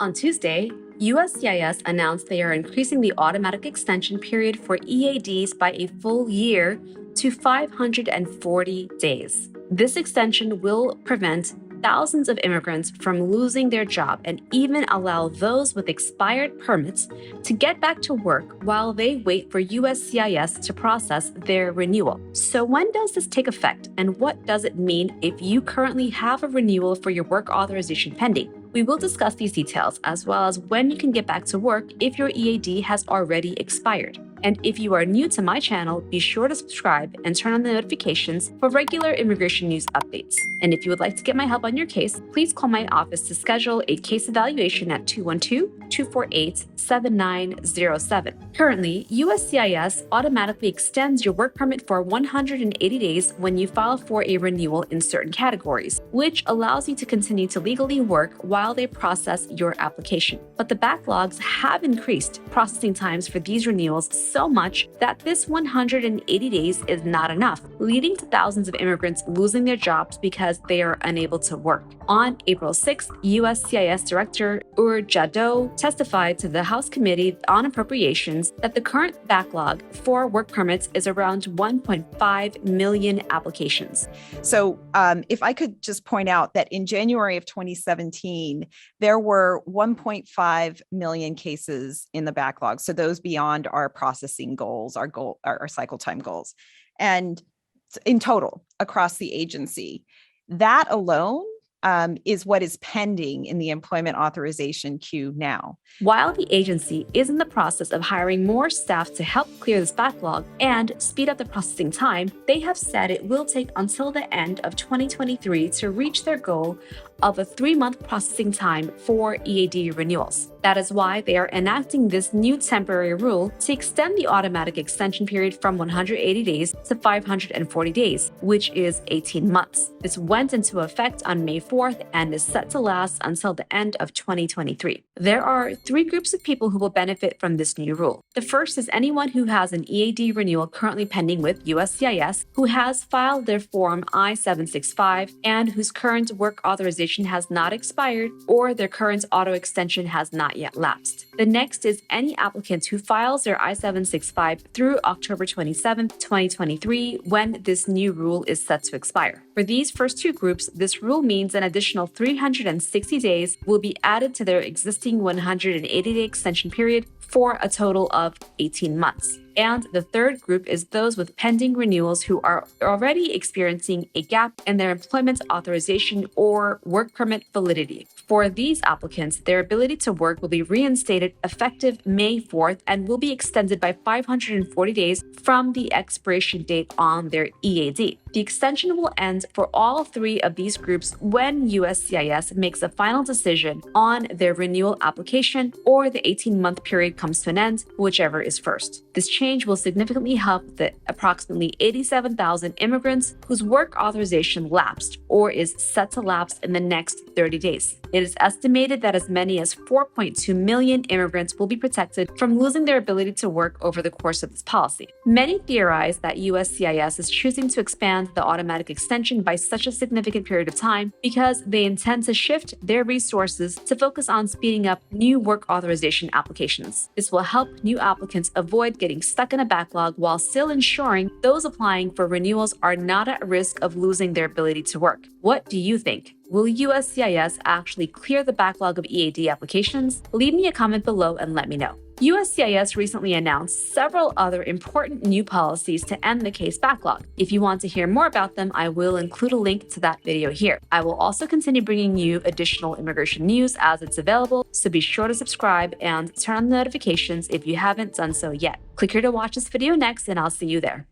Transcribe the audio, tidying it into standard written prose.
On Tuesday, USCIS announced they are increasing the automatic extension period for EADs by a full year to 540 days. This extension will prevent thousands of immigrants from losing their job and even allow those with expired permits to get back to work while they wait for USCIS to process their renewal. So when does this take effect, and what does it mean if you currently have a renewal for your work authorization pending? We will discuss these details as well as when you can get back to work if your EAD has already expired. And if you are new to my channel, be sure to subscribe and turn on the notifications for regular immigration news updates. And if you would like to get my help on your case, please call my office to schedule a case evaluation at 212-248-7907. Currently, USCIS automatically extends your work permit for 180 days when you file for a renewal in certain categories, which allows you to continue to legally work while they process your application. But the backlogs have increased processing times for these renewals so much that this 180 days is not enough, leading to thousands of immigrants losing their jobs because they are unable to work. On April 6th, USCIS Director Jadot testified to the House Committee on Appropriations that the current backlog for work permits is around 1.5 million applications. So if I could just point out that in January of 2017, there were 1.5 million cases in the backlog. So those beyond our processing goals, our cycle time goals. And in total across the agency, that alone is what is pending in the employment authorization queue now. While the agency is in the process of hiring more staff to help clear this backlog and speed up the processing time, they have said it will take until the end of 2023 to reach their goal of a 3-month processing time for EAD renewals. That is why they are enacting this new temporary rule to extend the automatic extension period from 180 days to 540 days, which is 18 months. This went into effect on May 4th and is set to last until the end of 2023. There are 3 groups of people who will benefit from this new rule. The first is anyone who has an EAD renewal currently pending with USCIS, who has filed their Form I-765 and whose current work authorization has not expired or their current auto extension has not yet lapsed. The next is any applicant who files their I-765 through October 27, 2023, when this new rule is set to expire. For these first 2 groups, this rule means an additional 360 days will be added to their existing 180-day extension period for a total of 18 months. And the third group is those with pending renewals who are already experiencing a gap in their employment authorization or work permit validity. For these applicants, their ability to work will be reinstated effective May 4th and will be extended by 540 days from the expiration date on their EAD. The extension will end for all 3 of these groups when USCIS makes a final decision on their renewal application or the 18-month period comes to an end, whichever is first. This change will significantly help the approximately 87,000 immigrants whose work authorization lapsed or is set to lapse in the next 30 days. It is estimated that as many as 4.2 million immigrants will be protected from losing their ability to work over the course of this policy. Many theorize that USCIS is choosing to expand the automatic extension by such a significant period of time because they intend to shift their resources to focus on speeding up new work authorization applications. This will help new applicants avoid getting stuck in a backlog while still ensuring those applying for renewals are not at risk of losing their ability to work. What do you think? Will USCIS actually clear the backlog of EAD applications? Leave me a comment below and let me know. USCIS recently announced several other important new policies to end the case backlog. If you want to hear more about them, I will include a link to that video here. I will also continue bringing you additional immigration news as it's available, so be sure to subscribe and turn on the notifications if you haven't done so yet. Click here to watch this video next, and I'll see you there.